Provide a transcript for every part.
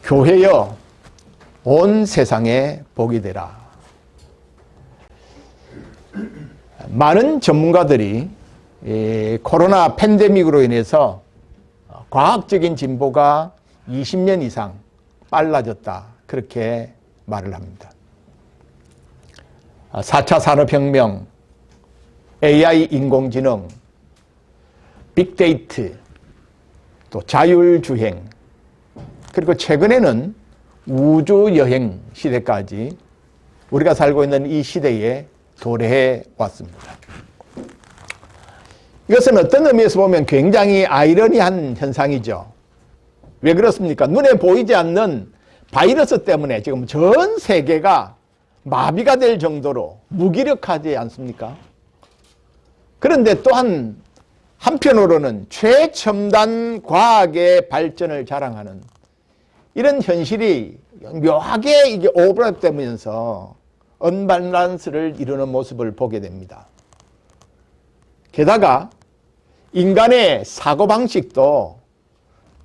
교회여 온 세상에 복이 되라. 많은 전문가들이 코로나 팬데믹으로 인해서 과학적인 진보가 20년 이상 빨라졌다, 그렇게 말을 합니다. 4차 산업혁명, AI 인공지능, 빅데이터, 또 자율주행, 그리고 최근에는 우주여행 시대까지 우리가 살고 있는 이 시대에 도래해 왔습니다. 이것은 어떤 의미에서 보면 굉장히 아이러니한 현상이죠. 왜 그렇습니까? 눈에 보이지 않는 바이러스 때문에 지금 전 세계가 마비가 될 정도로 무기력하지 않습니까? 그런데 또한 한편으로는 최첨단 과학의 발전을 자랑하는 이런 현실이 묘하게 이게 오버랩되면서 언밸런스를 이루는 모습을 보게 됩니다. 게다가 인간의 사고방식도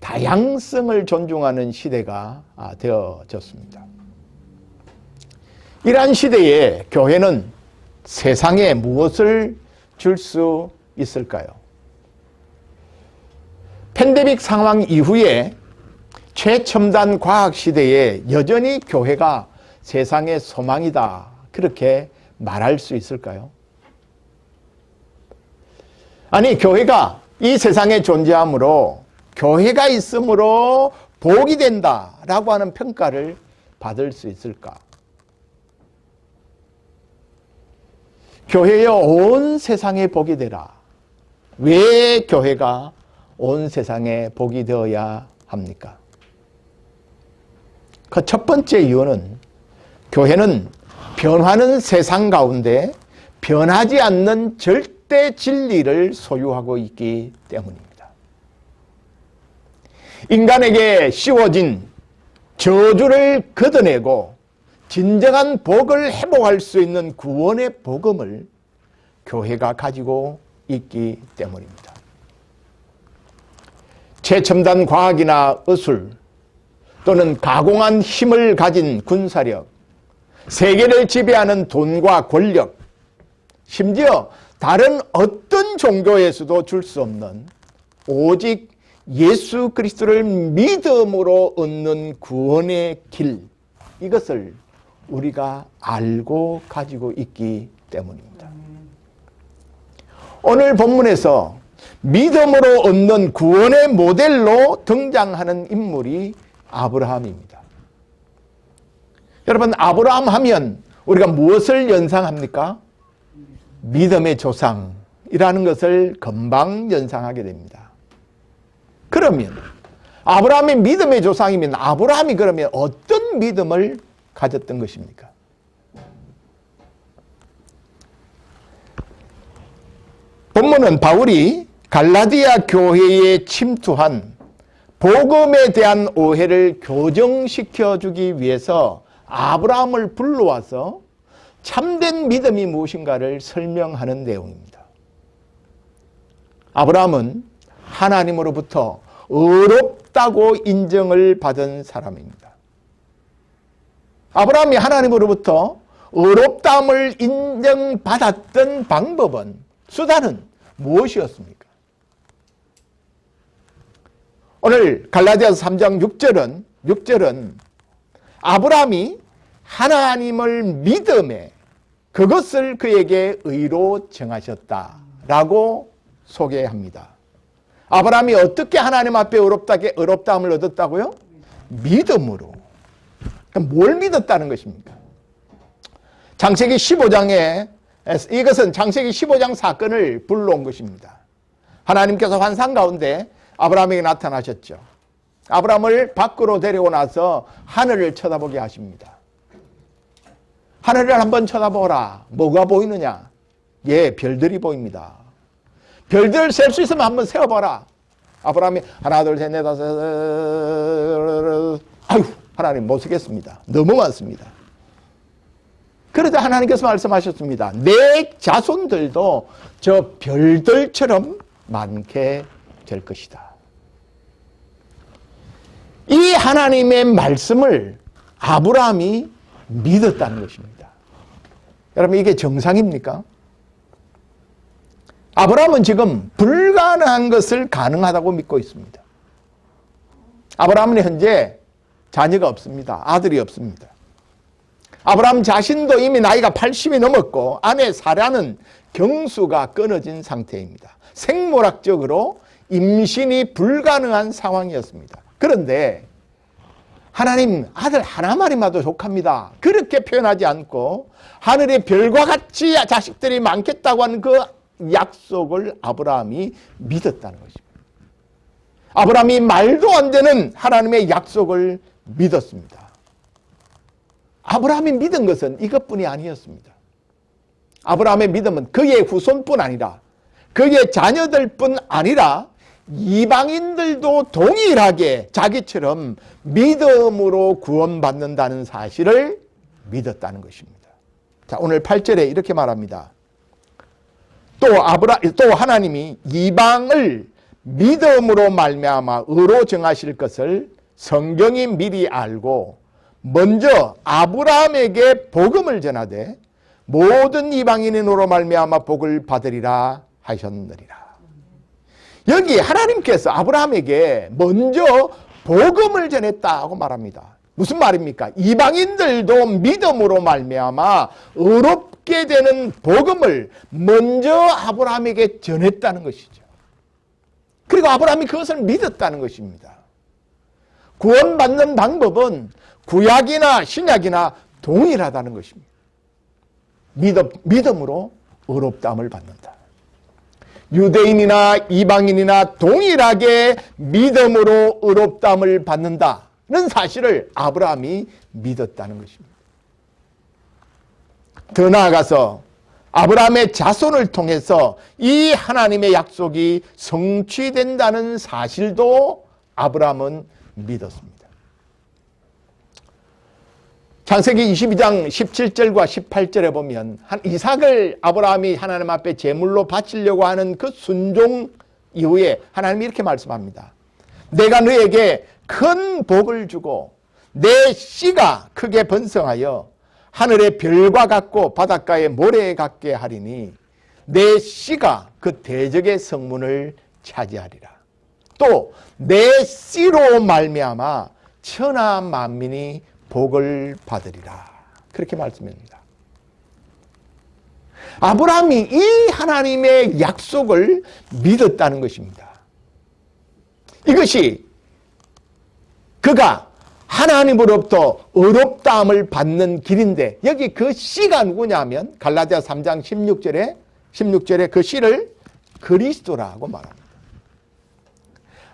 다양성을 존중하는 시대가 되어졌습니다. 이러한 시대에 교회는 세상에 무엇을 줄 수 있을까요? 팬데믹 상황 이후에 최첨단 과학 시대에 여전히 교회가 세상의 소망이다, 그렇게 말할 수 있을까요? 아니, 교회가 이 세상에 존재함으로, 교회가 있으므로 복이 된다라고 하는 평가를 받을 수 있을까? 교회여 온 세상에 복이 되라. 왜 교회가 온 세상에 복이 되어야 합니까? 그 첫 번째 이유는 교회는 변하는 세상 가운데 변하지 않는 절대 진리를 소유하고 있기 때문입니다. 인간에게 씌워진 저주를 걷어내고 진정한 복을 회복할 수 있는 구원의 복음을 교회가 가지고 있기 때문입니다. 최첨단 과학이나 의술 또는 가공한 힘을 가진 군사력, 세계를 지배하는 돈과 권력, 심지어 다른 어떤 종교에서도 줄 수 없는 오직 예수 그리스도를 믿음으로 얻는 구원의 길, 이것을 우리가 알고 가지고 있기 때문입니다. 오늘 본문에서 믿음으로 얻는 구원의 모델로 등장하는 인물이 아브라함입니다. 여러분, 아브라함 하면 우리가 무엇을 연상합니까? 믿음의 조상이라는 것을 금방 연상하게 됩니다. 그러면 아브라함이 믿음의 조상이면 아브라함이 그러면 어떤 믿음을 가졌던 것입니까? 본문은 바울이 갈라디아 교회에 침투한 복음에 대한 오해를 교정시켜 주기 위해서 아브라함을 불러와서 참된 믿음이 무엇인가를 설명하는 내용입니다. 아브라함은 하나님으로부터 의롭다고 인정을 받은 사람입니다. 아브라함이 하나님으로부터 의롭다함을 인정받았던 방법은, 수단은 무엇이었습니까? 오늘 갈라디아서 3장 6절은 아브라함이 하나님을 믿음에 그것을 그에게 의로 정하셨다라고 소개합니다. 아브라함이 어떻게 하나님 앞에 의롭다함을 얻었다고요? 믿음으로. 그럼 뭘 믿었다는 것입니까? 창세기 15장에 이것은 창세기 15장 사건을 불러온 것입니다. 하나님께서 환상 가운데 아브라함에게 나타나셨죠. 아브라함을 밖으로 데리고 나서 하늘을 쳐다보게 하십니다. 하늘을 한번 쳐다보라. 뭐가 보이느냐? 예, 별들이 보입니다. 별들 셀 수 있으면 한번 세어봐라. 아브라함이 하나, 둘, 셋, 넷, 다섯, 아유, 하나님 못 세겠습니다. 너무 많습니다. 그러자 하나님께서 말씀하셨습니다. 내 자손들도 저 별들처럼 많게 될 것이다. 이 하나님의 말씀을 아브라함이 믿었다는 것입니다. 여러분, 이게 정상입니까? 아브라함은 지금 불가능한 것을 가능하다고 믿고 있습니다. 아브라함은 현재 자녀가 없습니다. 아들이 없습니다. 아브라함 자신도 이미 나이가 80이 넘었고 아내 사라는 경수가 끊어진 상태입니다. 생물학적으로 임신이 불가능한 상황이었습니다. 그런데 하나님, 아들 하나만이라도 족합니다, 그렇게 표현하지 않고 하늘의 별과 같이 자식들이 많겠다고 하는 그 약속을 아브라함이 믿었다는 것입니다. 아브라함이 말도 안 되는 하나님의 약속을 믿었습니다. 아브라함이 믿은 것은 이것뿐이 아니었습니다. 아브라함의 믿음은 그의 후손뿐 아니라 그의 자녀들뿐 아니라 이방인들도 동일하게 자기처럼 믿음으로 구원받는다는 사실을 믿었다는 것입니다. 자, 오늘 8절에 이렇게 말합니다. 또 하나님이 이방을 믿음으로 말미암아 의로 정하실 것을 성경이 미리 알고 먼저 아브라함에게 복음을 전하되 모든 이방인의 노로 말미암아 복을 받으리라 하셨느니라. 여기 하나님께서 아브라함에게 먼저 복음을 전했다고 말합니다. 무슨 말입니까? 이방인들도 믿음으로 말미암아 의롭게 되는 복음을 먼저 아브라함에게 전했다는 것이죠. 그리고 아브라함이 그것을 믿었다는 것입니다. 구원받는 방법은 구약이나 신약이나 동일하다는 것입니다. 믿음으로 의롭다함을 받는다. 유대인이나 이방인이나 동일하게 믿음으로 의롭다함을 받는다는 사실을 아브라함이 믿었다는 것입니다. 더 나아가서 아브라함의 자손을 통해서 이 하나님의 약속이 성취된다는 사실도 아브라함은 믿었습니다. 창세기 22장 17절과 18절에 보면 이삭을 아브라함이 하나님 앞에 제물로 바치려고 하는 그 순종 이후에 하나님이 이렇게 말씀합니다. 내가 너에게 큰 복을 주고 내 씨가 크게 번성하여 하늘의 별과 같고 바닷가의 모래 같게 하리니 내 씨가 그 대적의 성문을 차지하리라. 또 내 씨로 말미암아 천하 만민이 복을 받으리라. 그렇게 말씀합니다. 아브라함이 이 하나님의 약속을 믿었다는 것입니다. 이것이 그가 하나님으로부터 의롭다함을 받는 길인데, 여기 그 씨가 누구냐면 갈라디아 3장 16절에 그 씨를 그리스도라고 말합니다.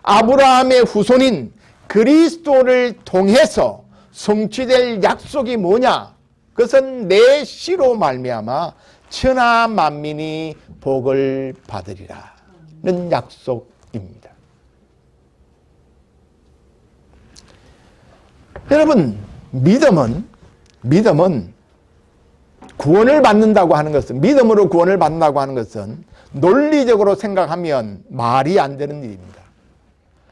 아브라함의 후손인 그리스도를 통해서 성취될 약속이 뭐냐? 그것은 내 씨로 말미암아 천하 만민이 복을 받으리라는 약속입니다. 여러분, 믿음은 구원을 받는다고 하는 것은, 믿음으로 구원을 받는다고 하는 것은 논리적으로 생각하면 말이 안 되는 일입니다.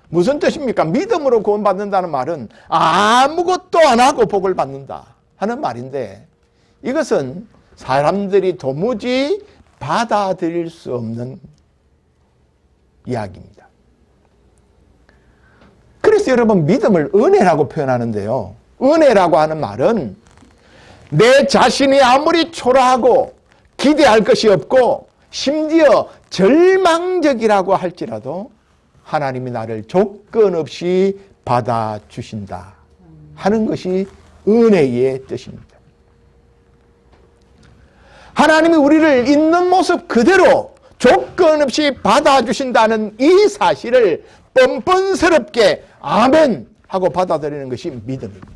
무슨 뜻입니까? 믿음으로 구원받는다는 말은 아무것도 안 하고 복을 받는다 하는 말인데, 이것은 사람들이 도무지 받아들일 수 없는 이야기입니다. 그래서 여러분, 믿음을 은혜라고 표현하는데요, 은혜라고 하는 말은 내 자신이 아무리 초라하고 기대할 것이 없고 심지어 절망적이라고 할지라도 하나님이 나를 조건 없이 받아주신다 하는 것이 은혜의 뜻입니다. 하나님이 우리를 있는 모습 그대로 조건 없이 받아주신다는 이 사실을 뻔뻔스럽게 아멘 하고 받아들이는 것이 믿음입니다.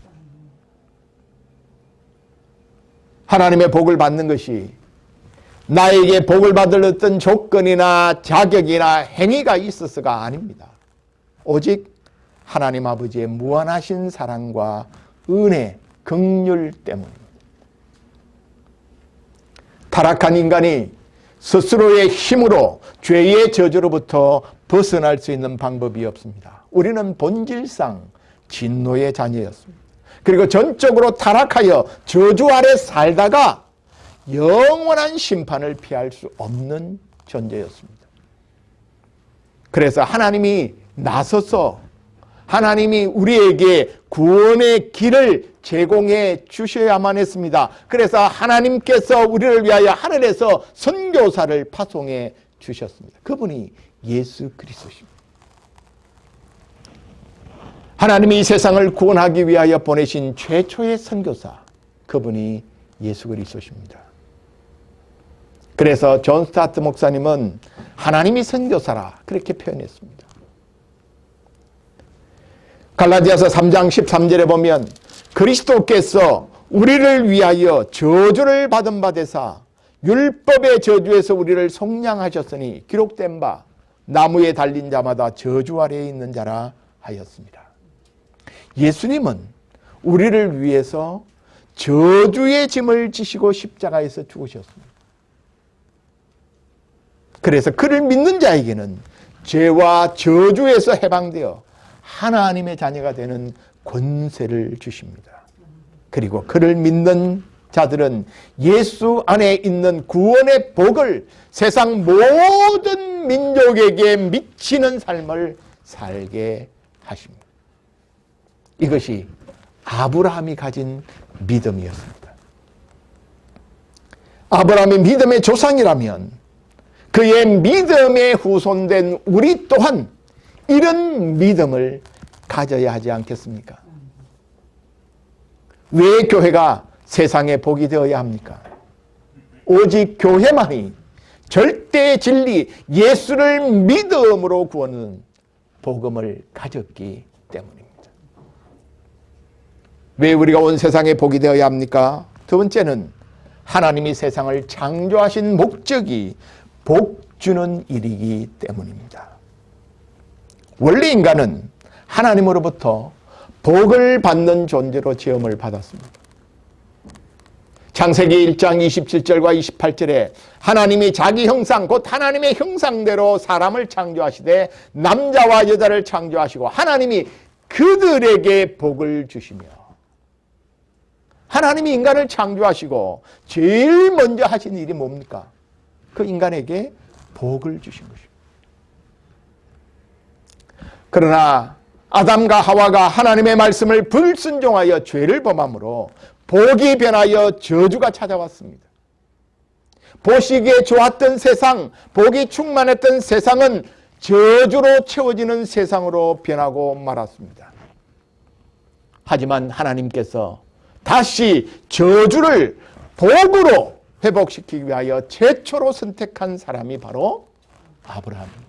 하나님의 복을 받는 것이 나에게 복을 받을 어떤 조건이나 자격이나 행위가 있어서가 아닙니다. 오직 하나님 아버지의 무한하신 사랑과 은혜, 긍휼 때문입니다. 타락한 인간이 스스로의 힘으로 죄의 저주로부터 벗어날 수 있는 방법이 없습니다. 우리는 본질상 진노의 자녀였습니다. 그리고 전적으로 타락하여 저주 아래 살다가 영원한 심판을 피할 수 없는 존재였습니다. 그래서 하나님이 나서서 하나님이 우리에게 구원의 길을 제공해 주셔야만 했습니다. 그래서 하나님께서 우리를 위하여 하늘에서 선교사를 파송해 주셨습니다. 그분이 예수 그리스도십니다. 하나님이 이 세상을 구원하기 위하여 보내신 최초의 선교사, 그분이 예수 그리스도십니다. 그래서 존 스타트 목사님은 하나님이 선교사라 그렇게 표현했습니다. 갈라디아서 3장 13절에 보면 그리스도께서 우리를 위하여 저주를 받은 바 되사 율법의 저주에서 우리를 속량하셨으니 기록된 바 나무에 달린 자마다 저주 아래에 있는 자라 하였습니다. 예수님은 우리를 위해서 저주의 짐을 지시고 십자가에서 죽으셨습니다. 그래서 그를 믿는 자에게는 죄와 저주에서 해방되어 하나님의 자녀가 되는 권세를 주십니다. 그리고 그를 믿는 자들은 예수 안에 있는 구원의 복을 세상 모든 민족에게 미치는 삶을 살게 하십니다. 이것이 아브라함이 가진 믿음이었습니다. 아브라함이 믿음의 조상이라면 그의 믿음에 후손된 우리 또한 이런 믿음을 가져야 하지 않겠습니까? 왜 교회가 세상의 복이 되어야 합니까? 오직 교회만이 절대 진리 예수를 믿음으로 구하는 복음을 가졌기 때문입니다. 왜 우리가 온 세상의 복이 되어야 합니까? 두 번째는 하나님이 세상을 창조하신 목적이 복 주는 일이기 때문입니다. 원래 인간은 하나님으로부터 복을 받는 존재로 지음을 받았습니다. 창세기 1장 27절과 28절에 하나님이 자기 형상 곧 하나님의 형상대로 사람을 창조하시되 남자와 여자를 창조하시고 하나님이 그들에게 복을 주시며, 하나님이 인간을 창조하시고 제일 먼저 하신 일이 뭡니까? 그 인간에게 복을 주신 것입니다. 그러나 아담과 하와가 하나님의 말씀을 불순종하여 죄를 범함으로 복이 변하여 저주가 찾아왔습니다. 보시기에 좋았던 세상, 복이 충만했던 세상은 저주로 채워지는 세상으로 변하고 말았습니다. 하지만 하나님께서 다시 저주를 복으로 회복시키기 위하여 최초로 선택한 사람이 바로 아브라함입니다.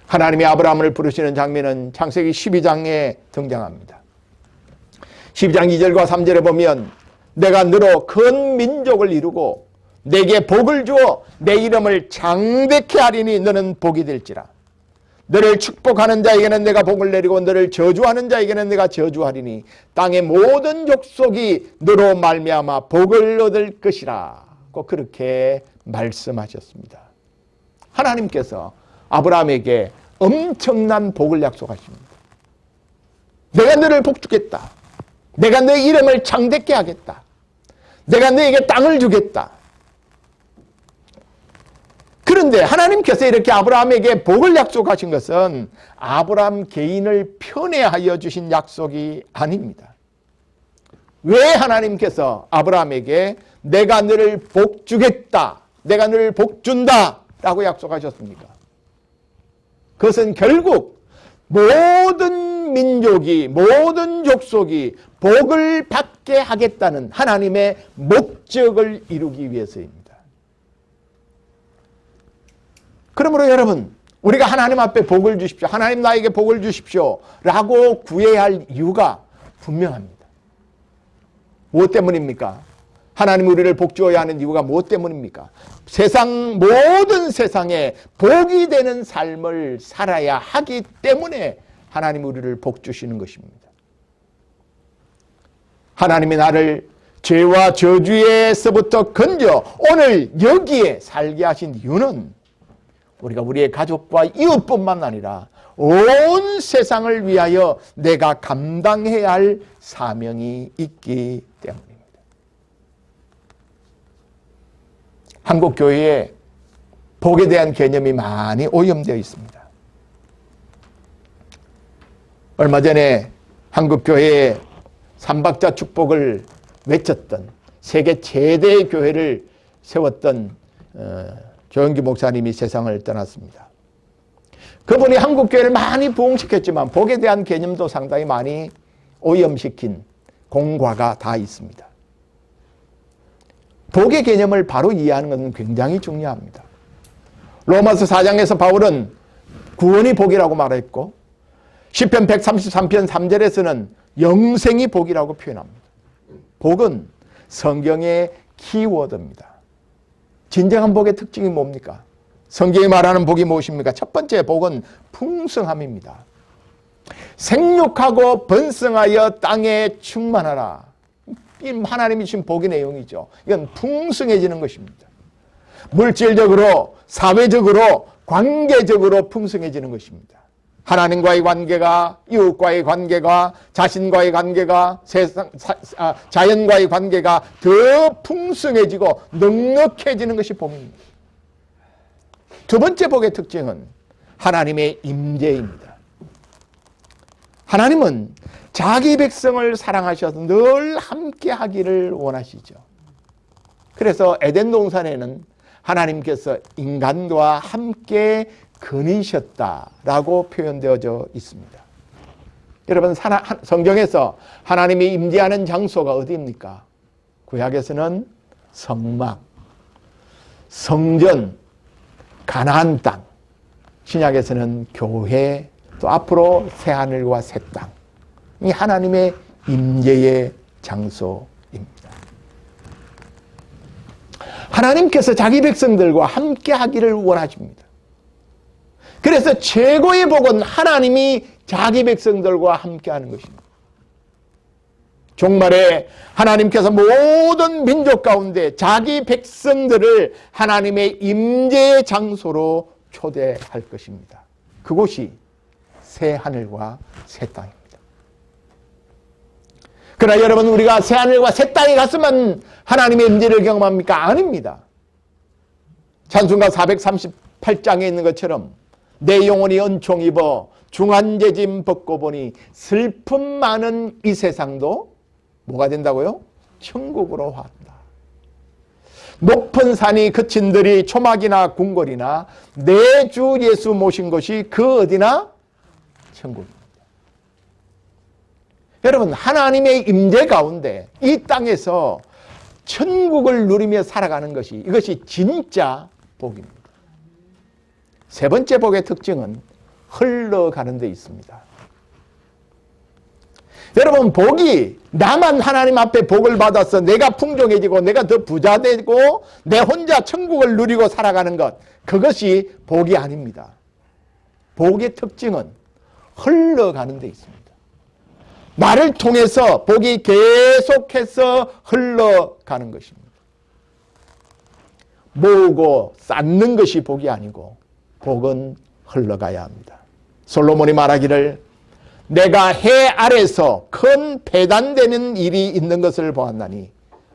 하나님이 아브라함을 부르시는 장면은 창세기 12장에 등장합니다. 12장 2절과 3절에 보면 내가 너로 큰 민족을 이루고 내게 복을 주어 내 이름을 장대케 하리니 너는 복이 될지라. 너를 축복하는 자에게는 내가 복을 내리고 너를 저주하는 자에게는 내가 저주하리니 땅의 모든 족속이 너로 말미암아 복을 얻을 것이라. 꼭 그렇게 말씀하셨습니다. 하나님께서 아브라함에게 엄청난 복을 약속하십니다. 내가 너를 복주겠다. 내가 너의 이름을 창대케 하겠다. 내가 너에게 땅을 주겠다. 그런데 하나님께서 이렇게 아브라함에게 복을 약속하신 것은 아브라함 개인을 편애하여 주신 약속이 아닙니다. 왜 하나님께서 아브라함에게 내가 너를 복주겠다, 내가 너를 복준다 라고 약속하셨습니까? 그것은 결국 모든 민족이, 모든 족속이 복을 받게 하겠다는 하나님의 목적을 이루기 위해서입니다. 그러므로 여러분, 우리가 하나님 앞에 복을 주십시오, 하나님 나에게 복을 주십시오 라고 구해야 할 이유가 분명합니다. 무엇 때문입니까? 하나님 우리를 복주어야 하는 이유가 무엇 때문입니까? 세상 모든 세상에 복이 되는 삶을 살아야 하기 때문에 하나님 우리를 복주시는 것입니다. 하나님이 나를 죄와 저주에서부터 건져 오늘 여기에 살게 하신 이유는 우리가 우리의 가족과 이웃뿐만 아니라 온 세상을 위하여 내가 감당해야 할 사명이 있기 때문입니다. 한국 교회에 복에 대한 개념이 많이 오염되어 있습니다. 얼마 전에 한국 교회에 삼박자 축복을 외쳤던 세계 최대의 교회를 세웠던 조영기 목사님이 세상을 떠났습니다. 그분이 한국 교회를 많이 부흥시켰지만 복에 대한 개념도 상당히 많이 오염시킨 공과가 다 있습니다. 복의 개념을 바로 이해하는 것은 굉장히 중요합니다. 로마서 4장에서 바울은 구원이 복이라고 말했고 시편 133편 3절에서는 영생이 복이라고 표현합니다. 복은 성경의 키워드입니다. 진정한 복의 특징이 뭡니까? 성경이 말하는 복이 무엇입니까? 첫 번째 복은 풍성함입니다. 생육하고 번성하여 땅에 충만하라. 하나님이 주신 복의 내용이죠. 이건 풍성해지는 것입니다. 물질적으로, 사회적으로, 관계적으로 풍성해지는 것입니다. 하나님과의 관계가, 이웃과의 관계가, 자신과의 관계가, 자연과의 관계가 더 풍성해지고 넉넉해지는 것이 복입니다. 두 번째 복의 특징은 하나님의 임재입니다. 하나님은 자기 백성을 사랑하셔서 늘 함께 하기를 원하시죠. 그래서 에덴 동산에는 하나님께서 인간과 함께 거니셨다라고 표현되어져 있습니다. 여러분, 성경에서 하나님이 임재하는 장소가 어디입니까? 구약에서는 성막, 성전, 가나안 땅, 신약에서는 교회, 또 앞으로 새하늘과 새 땅. 이 하나님의 임재의 장소입니다. 하나님께서 자기 백성들과 함께 하기를 원하십니다. 그래서 최고의 복은 하나님이 자기 백성들과 함께 하는 것입니다. 종말에 하나님께서 모든 민족 가운데 자기 백성들을 하나님의 임재의 장소로 초대할 것입니다. 그곳이 새 하늘과 새 땅입니다. 그러나 여러분, 우리가 새 하늘과 새 땅에 갔으면 하나님의 임재를 경험합니까? 아닙니다. 찬송가 438장에 있는 것처럼 내 영혼이 은총 입어 중한제짐 벗고 보니 슬픔 많은 이 세상도 뭐가 된다고요? 천국으로 왔다. 높은 산이 그친들이 초막이나 궁궐이나 내 주 예수 모신 것이 그 어디나 천국입니다. 여러분, 하나님의 임재 가운데 이 땅에서 천국을 누리며 살아가는 것이, 이것이 진짜 복입니다. 세 번째 복의 특징은 흘러가는 데 있습니다. 여러분, 복이 나만 하나님 앞에 복을 받아서 내가 풍족해지고 내가 더 부자 되고 내 혼자 천국을 누리고 살아가는 것, 그것이 복이 아닙니다. 복의 특징은 흘러가는 데 있습니다. 나를 통해서 복이 계속해서 흘러가는 것입니다. 모으고 쌓는 것이 복이 아니고 복은 흘러가야 합니다. 솔로몬이 말하기를 내가 해 아래서 큰 배단되는 일이 있는 것을 보았나니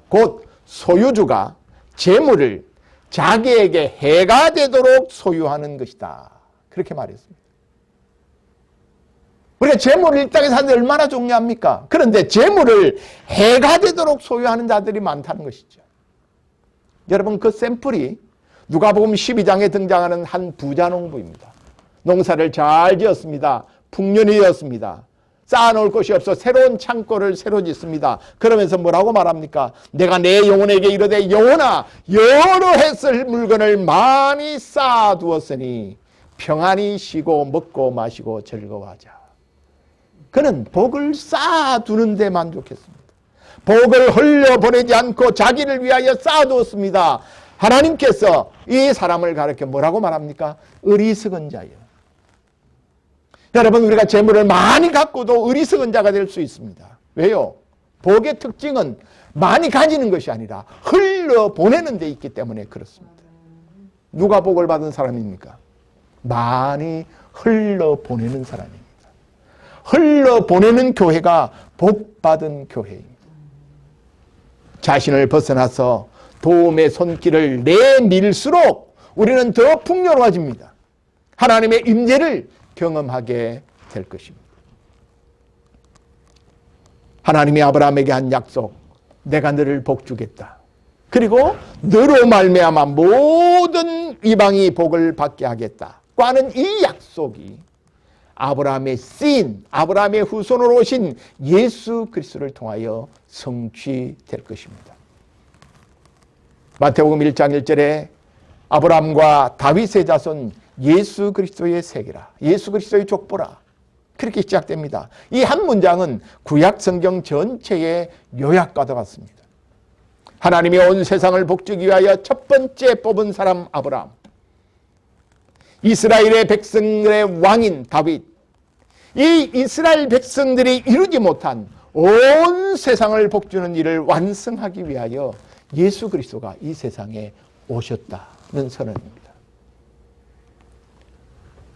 곧 소유주가 재물을 자기에게 해가 되도록 소유하는 것이다. 그렇게 말했습니다. 우리가 재물을 이 땅에 사는데 얼마나 중요합니까? 그런데 재물을 해가 되도록 소유하는 자들이 많다는 것이죠. 여러분, 그 샘플이 누가복음 12장에 등장하는 한 부자 농부입니다. 농사를 잘 지었습니다. 풍년이었습니다. 쌓아놓을 곳이 없어 새로운 창고를 새로 짓습니다. 그러면서 뭐라고 말합니까? 내가 내 영혼에게 이르되 영혼아, 여러 해 쓸 물건을 많이 쌓아두었으니 평안히 쉬고 먹고 마시고 즐거워하자. 그는 복을 쌓아두는 데 만족했습니다. 복을 흘려보내지 않고 자기를 위하여 쌓아두었습니다. 하나님께서 이 사람을 가르쳐 뭐라고 말합니까? 어리석은 자예요. 여러분, 우리가 재물을 많이 갖고도 어리석은 자가 될 수 있습니다. 왜요? 복의 특징은 많이 가지는 것이 아니라 흘려보내는 데 있기 때문에 그렇습니다. 누가 복을 받은 사람입니까? 많이 흘러보내는 사람입니다. 흘러보내는 교회가 복받은 교회입니다. 자신을 벗어나서 도움의 손길을 내밀수록 우리는 더 풍요로워집니다. 하나님의 임재를 경험하게 될 것입니다. 하나님이 아브라함에게 한 약속, 내가 너를 복주겠다. 그리고 너로 말미암아 모든 이방이 복을 받게 하겠다고 하는 이 약속이 아브라함의 신, 아브라함의 후손으로 오신 예수 그리스도를 통하여 성취될 것입니다. 마태복음 1장 1절에 아브라함과 다윗의 자손 예수 그리스도의 세계라, 예수 그리스도의 족보라, 그렇게 시작됩니다. 이 한 문장은 구약 성경 전체의 요약과도 같습니다. 하나님이 온 세상을 복주기 위하여 첫 번째 뽑은 사람 아브라함, 이스라엘의 백성들의 왕인 다윗, 이 이스라엘 백성들이 이루지 못한 온 세상을 복주는 일을 완성하기 위하여 예수 그리스도가 이 세상에 오셨다는 선언입니다.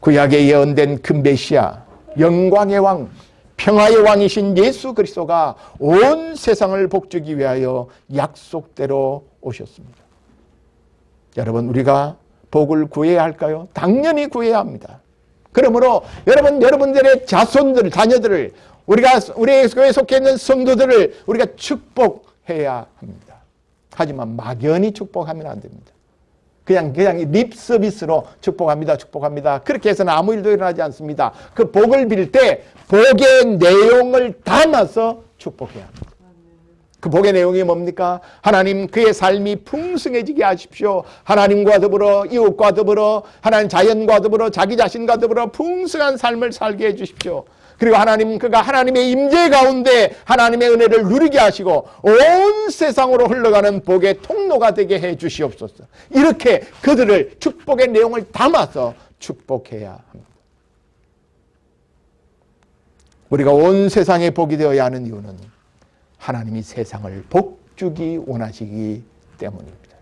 구약에 예언된 그 메시아, 영광의 왕, 평화의 왕이신 예수 그리스도가 온 세상을 복주기 위하여 약속대로 오셨습니다. 여러분, 우리가 복을 구해야 할까요? 당연히 구해야 합니다. 그러므로 여러분들의 자손들, 자녀들을, 우리 교회에 속해 있는 성도들을 우리가 축복해야 합니다. 하지만 막연히 축복하면 안 됩니다. 그냥 립 서비스로 축복합니다. 그렇게 해서는 아무 일도 일어나지 않습니다. 그 복을 빌 때 복의 내용을 담아서 축복해야 합니다. 그 복의 내용이 뭡니까? 하나님 그의 삶이 풍성해지게 하십시오. 하나님과 더불어 이웃과 더불어 하나님 자연과 더불어 자기 자신과 더불어 풍성한 삶을 살게 해주십시오. 그리고 그가 하나님의 임재 가운데 하나님의 은혜를 누리게 하시고 온 세상으로 흘러가는 복의 통로가 되게 해 주시옵소서. 이렇게 그들을 축복의 내용을 담아서 축복해야 합니다. 우리가 온 세상에 복이 되어야 하는 이유는 하나님이 세상을 복주기 원하시기 때문입니다.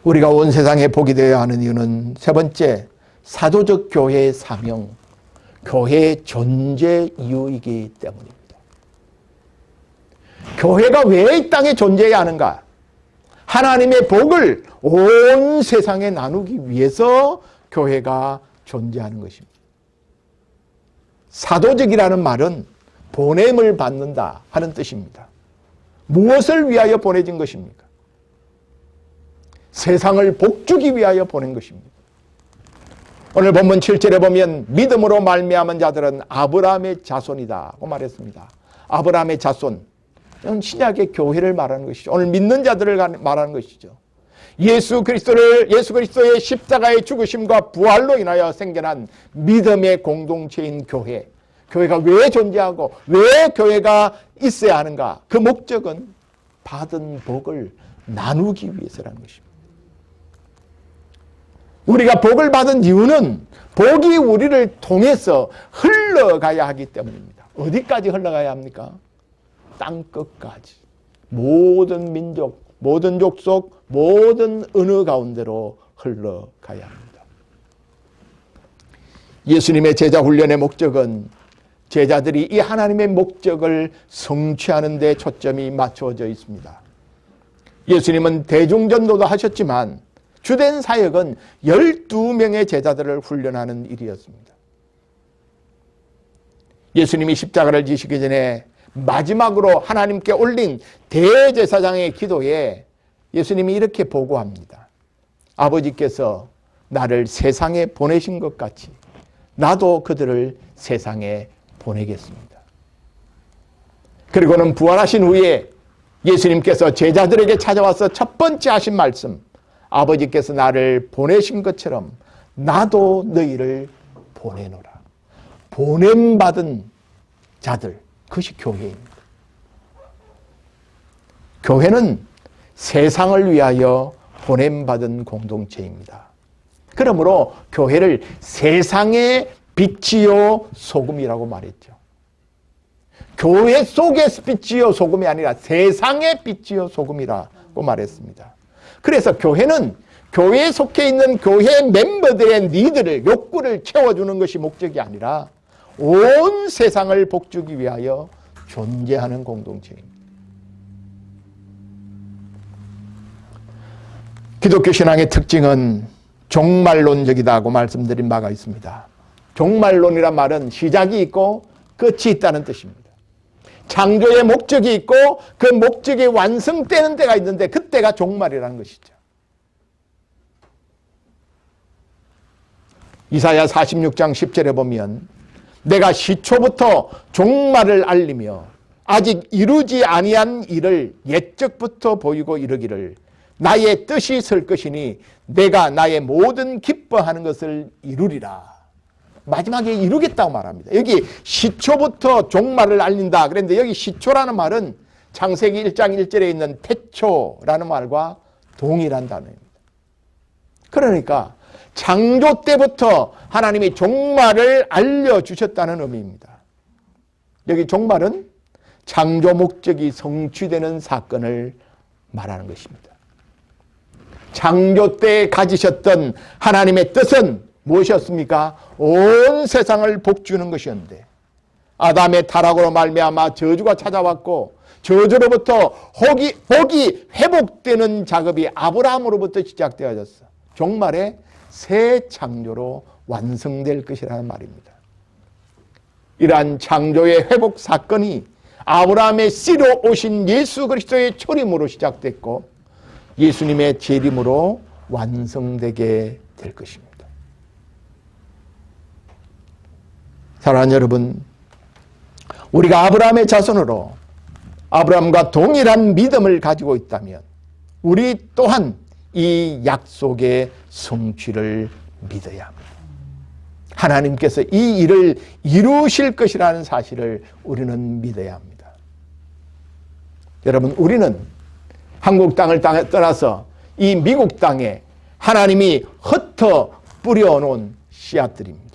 우리가 온 세상에 복이 되어야 하는 이유는 세 번째, 사도적 교회의 사명, 교회의 존재 이유이기 때문입니다. 교회가 왜 이 땅에 존재해야 하는가? 하나님의 복을 온 세상에 나누기 위해서 교회가 존재하는 것입니다. 사도적이라는 말은 보냄을 받는다 하는 뜻입니다. 무엇을 위하여 보내진 것입니까? 세상을 복주기 위하여 보낸 것입니다. 오늘 본문 7절에 보면 믿음으로 말미암은 자들은 아브라함의 자손이다고 말했습니다. 아브라함의 자손, 이건 신약의 교회를 말하는 것이죠. 오늘 믿는 자들을 말하는 것이죠. 예수 그리스도의 십자가의 죽으심과 부활로 인하여 생겨난 믿음의 공동체인 교회. 교회가 왜 존재하고 왜 교회가 있어야 하는가? 그 목적은 받은 복을 나누기 위해서라는 것입니다. 우리가 복을 받은 이유는 복이 우리를 통해서 흘러가야 하기 때문입니다. 어디까지 흘러가야 합니까? 땅끝까지. 모든 민족, 모든 족속, 모든 언어 가운데로 흘러가야 합니다. 예수님의 제자 훈련의 목적은 제자들이 이 하나님의 목적을 성취하는 데 초점이 맞춰져 있습니다. 예수님은 대중전도도 하셨지만 주된 사역은 12명의 제자들을 훈련하는 일이었습니다. 예수님이 십자가를 지시기 전에 마지막으로 하나님께 올린 대제사장의 기도에 예수님이 이렇게 보고합니다. 아버지께서 나를 세상에 보내신 것 같이 나도 그들을 세상에 보내겠습니다. 그리고는 부활하신 후에 예수님께서 제자들에게 찾아와서 첫 번째 하신 말씀, 아버지께서 나를 보내신 것처럼 나도 너희를 보내노라. 보냄받은 자들, 그것이 교회입니다. 교회는 세상을 위하여 보냄받은 공동체입니다. 그러므로 교회를 세상의 빛이요 소금이라고 말했죠. 교회 속의 빛이요 소금이 아니라 세상의 빛이요 소금이라고 말했습니다. 그래서 교회는 교회에 속해 있는 교회 멤버들의 니들을, 욕구를 채워주는 것이 목적이 아니라 온 세상을 복주기 위하여 존재하는 공동체입니다. 기독교 신앙의 특징은 종말론적이다고 말씀드린 바가 있습니다. 종말론이란 말은 시작이 있고 끝이 있다는 뜻입니다. 창조의 목적이 있고 그 목적이 완성되는 때가 있는데 그때가 종말이라는 것이죠. 이사야 46장 10절에 보면 내가 시초부터 종말을 알리며 아직 이루지 아니한 일을 옛적부터 보이고 이르기를 나의 뜻이 설 것이니 내가 나의 모든 기뻐하는 것을 이루리라. 마지막에 이루겠다고 말합니다. 여기 시초부터 종말을 알린다. 그런데 여기 시초라는 말은 창세기 1장 1절에 있는 태초라는 말과 동일한 단어입니다. 그러니까 창조 때부터 하나님이 종말을 알려주셨다는 의미입니다. 여기 종말은 창조 목적이 성취되는 사건을 말하는 것입니다. 창조 때 가지셨던 하나님의 뜻은 무엇이었습니까? 온 세상을 복주는 것이었는데 아담의 타락으로 말미암아 저주가 찾아왔고 저주로부터 복이 회복되는 작업이 아브라함으로부터 시작되어졌어. 종말에 새 창조로 완성될 것이라는 말입니다. 이러한 창조의 회복 사건이 아브라함의 씨로 오신 예수 그리스도의 초림으로 시작됐고 예수님의 재림으로 완성되게 될 것입니다. 사랑하는 여러분, 우리가 아브라함의 자손으로 아브라함과 동일한 믿음을 가지고 있다면 우리 또한 이 약속의 성취를 믿어야 합니다. 하나님께서 이 일을 이루실 것이라는 사실을 우리는 믿어야 합니다. 여러분, 우리는 한국 땅을 떠나서 이 미국 땅에 하나님이 흩어 뿌려놓은 씨앗들입니다.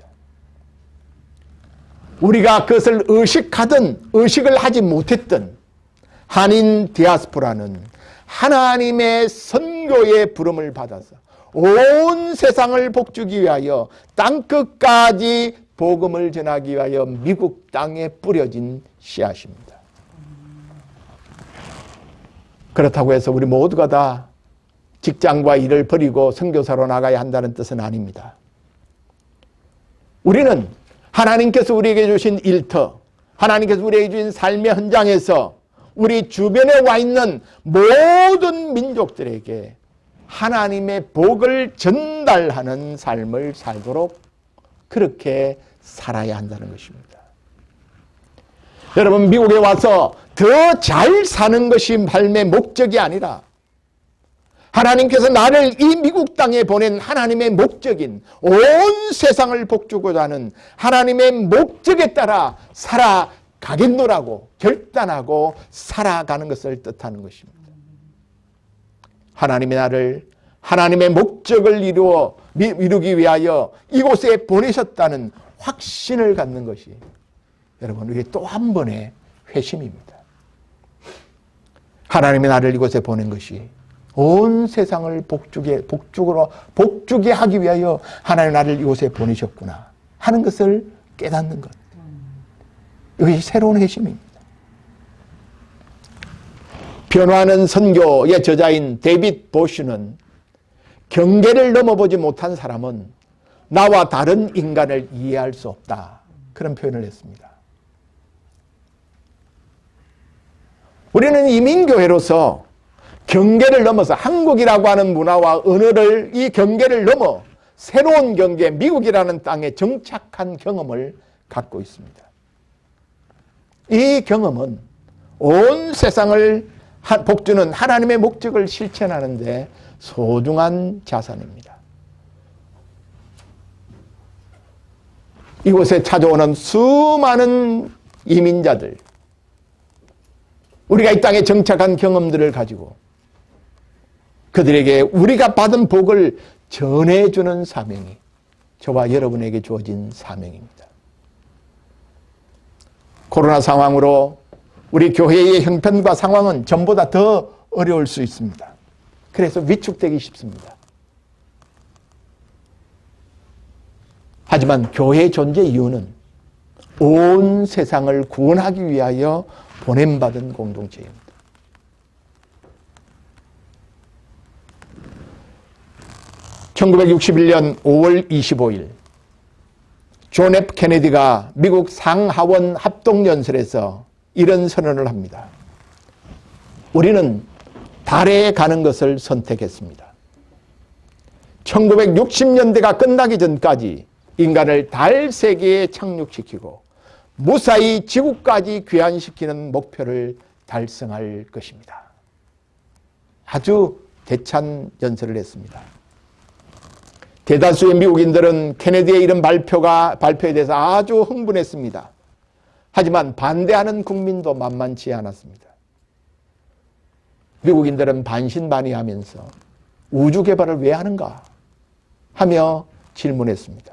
우리가 그것을 의식하든 의식을 하지 못했든 한인 디아스포라는 하나님의 선교의 부름을 받아서 온 세상을 복주기 위하여 땅끝까지 복음을 전하기 위하여 미국 땅에 뿌려진 씨앗입니다. 그렇다고 해서 우리 모두가 다 직장과 일을 버리고 선교사로 나가야 한다는 뜻은 아닙니다. 우리는 하나님께서 우리에게 주신 일터, 하나님께서 우리에게 주신 삶의 현장에서 우리 주변에 와 있는 모든 민족들에게 하나님의 복을 전달하는 삶을 살도록 그렇게 살아야 한다는 것입니다. 여러분, 미국에 와서 더 잘 사는 것이 삶의 목적이 아니라 하나님께서 나를 이 미국 땅에 보낸 하나님의 목적인 온 세상을 복주고자 하는 하나님의 목적에 따라 살아가겠노라고 결단하고 살아가는 것을 뜻하는 것입니다. 하나님의 나를 하나님의 목적을 이루기 위하여 이곳에 보내셨다는 확신을 갖는 것이 여러분 우리의 또 한 번의 회심입니다. 하나님의 나를 이곳에 보낸 것이 온 세상을 복주게 하기 위하여 하나님의 나를 이곳에 보내셨구나 하는 것을 깨닫는 것. 이것이 새로운 회심입니다. 변화하는 선교의 저자인 데이빗 보슈는 경계를 넘어보지 못한 사람은 나와 다른 인간을 이해할 수 없다. 그런 표현을 했습니다. 우리는 이민교회로서 경계를 넘어서 한국이라고 하는 문화와 언어를 이 경계를 넘어 새로운 경계, 미국이라는 땅에 정착한 경험을 갖고 있습니다. 이 경험은 온 세상을 복주는 하나님의 목적을 실천하는 데 소중한 자산입니다. 이곳에 찾아오는 수많은 이민자들, 우리가 이 땅에 정착한 경험들을 가지고 그들에게 우리가 받은 복을 전해주는 사명이 저와 여러분에게 주어진 사명입니다. 코로나 상황으로 우리 교회의 형편과 상황은 전보다 더 어려울 수 있습니다. 그래서 위축되기 쉽습니다. 하지만 교회의 존재 이유는 온 세상을 구원하기 위하여 보냄받은 공동체입니다. (1961년 5월 25일) 존 F 케네디가 미국 상하원 합동연설에서 이런 선언을 합니다. 우리는 달에 가는 것을 선택했습니다. 1960년대가 끝나기 전까지 인간을 달 세계에 착륙시키고 무사히 지구까지 귀환시키는 목표를 달성할 것입니다. 아주 대찬 연설을 했습니다. 대다수의 미국인들은 케네디의 이런 발표에 대해서 아주 흥분했습니다. 하지만 반대하는 국민도 만만치 않았습니다. 미국인들은 반신반의하면서 우주 개발을 왜 하는가 하며 질문했습니다.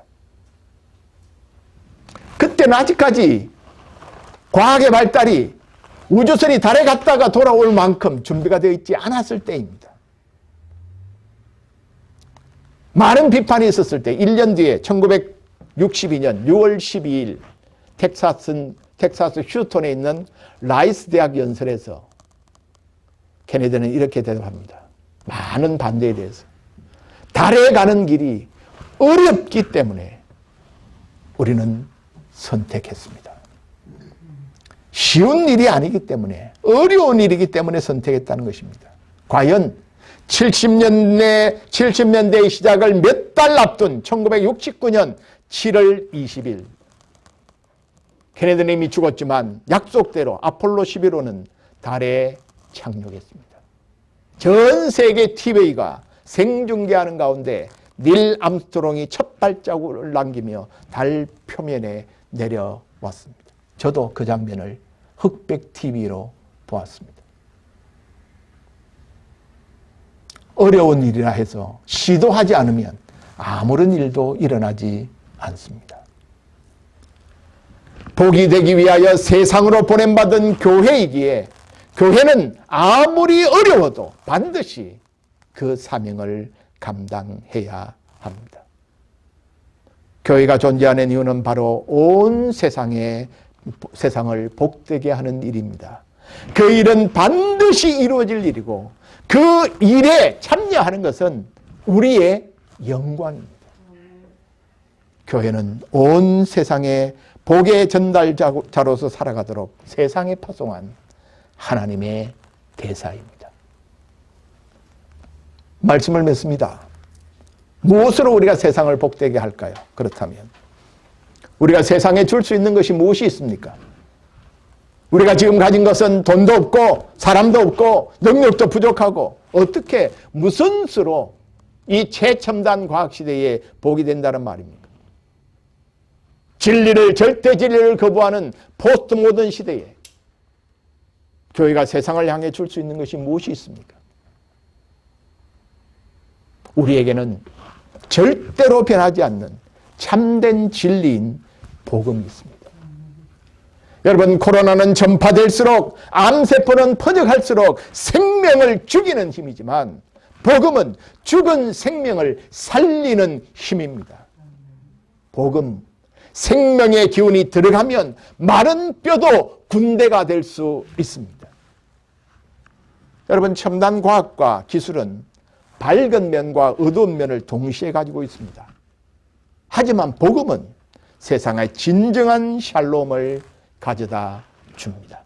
그때는 아직까지 과학의 발달이 우주선이 달에 갔다가 돌아올 만큼 준비가 되어 있지 않았을 때입니다. 많은 비판이 있었을 때 1년 뒤에 1962년 6월 12일 텍사스 휴스턴에 있는 라이스 대학 연설에서 케네디는 이렇게 대답합니다. 많은 반대에 대해서 달에 가는 길이 어렵기 때문에 우리는 선택했습니다. 쉬운 일이 아니기 때문에, 어려운 일이기 때문에 선택했다는 것입니다. 과연 70년대의 시작을 몇 달 앞둔 1969년 7월 20일 케네디는 이미 죽었지만 약속대로 아폴로 11호는 달에 착륙했습니다. 전 세계 TV가 생중계하는 가운데 닐 암스트롱이 첫 발자국을 남기며 달 표면에 내려왔습니다. 저도 그 장면을 흑백 TV로 보았습니다. 어려운 일이라 해서 시도하지 않으면 아무런 일도 일어나지 않습니다. 복이 되기 위하여 세상으로 보냄받은 교회이기에 교회는 아무리 어려워도 반드시 그 사명을 감당해야 합니다. 교회가 존재하는 이유는 바로 온 세상을 복되게 하는 일입니다. 그 일은 반드시 이루어질 일이고 그 일에 참여하는 것은 우리의 영광입니다. 교회는 온 세상에 복의 전달자로서 살아가도록 세상에 파송한 하나님의 대사입니다. 말씀을 맺습니다. 무엇으로 우리가 세상을 복되게 할까요? 그렇다면 우리가 세상에 줄 수 있는 것이 무엇이 있습니까? 우리가 지금 가진 것은 돈도 없고 사람도 없고 능력도 부족하고 어떻게 무슨 수로 이 최첨단 과학시대에 복이 된다는 말입니까? 절대 진리를 거부하는 포스트 모던 시대에 교회가 세상을 향해 줄 수 있는 것이 무엇이 있습니까? 우리에게는 절대로 변하지 않는 참된 진리인 복음이 있습니다. 여러분, 코로나는 전파될수록 암세포는 퍼져갈수록 생명을 죽이는 힘이지만 복음은 죽은 생명을 살리는 힘입니다. 복음, 생명의 기운이 들어가면 마른 뼈도 군대가 될 수 있습니다. 여러분, 첨단 과학과 기술은 밝은 면과 어두운 면을 동시에 가지고 있습니다. 하지만 복음은 세상의 진정한 샬롬을 가져다 줍니다.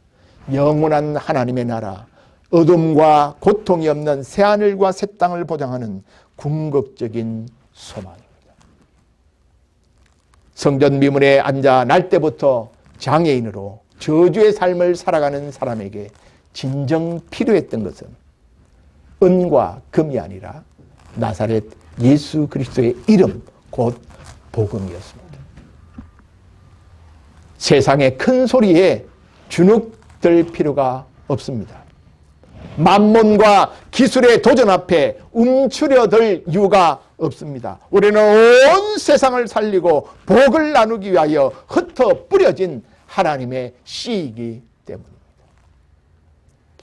영원한 하나님의 나라, 어둠과 고통이 없는 새하늘과 새 땅을 보장하는 궁극적인 소망입니다. 성전 미문에 앉아 날 때부터 장애인으로 저주의 삶을 살아가는 사람에게 진정 필요했던 것은 은과 금이 아니라 나사렛 예수 그리스도의 이름, 곧 복음이었습니다. 세상의 큰 소리에 주눅들 필요가 없습니다. 만몬과 기술의 도전 앞에 움츠려들 이유가 없습니다. 우리는 온 세상을 살리고 복을 나누기 위하여 흩어 뿌려진 하나님의 씨이기 때문입니다.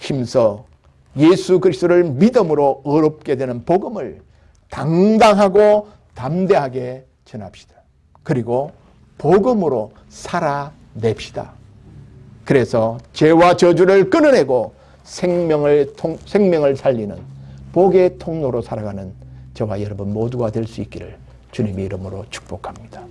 힘써 예수 그리스도를 믿음으로 의롭게 되는 복음을 당당하고 담대하게 전합시다. 그리고 복음으로 살아냅시다. 그래서 죄와 저주를 끊어내고 생명을 살리는 복의 통로로 살아가는 저와 여러분 모두가 될 수 있기를 주님의 이름으로 축복합니다.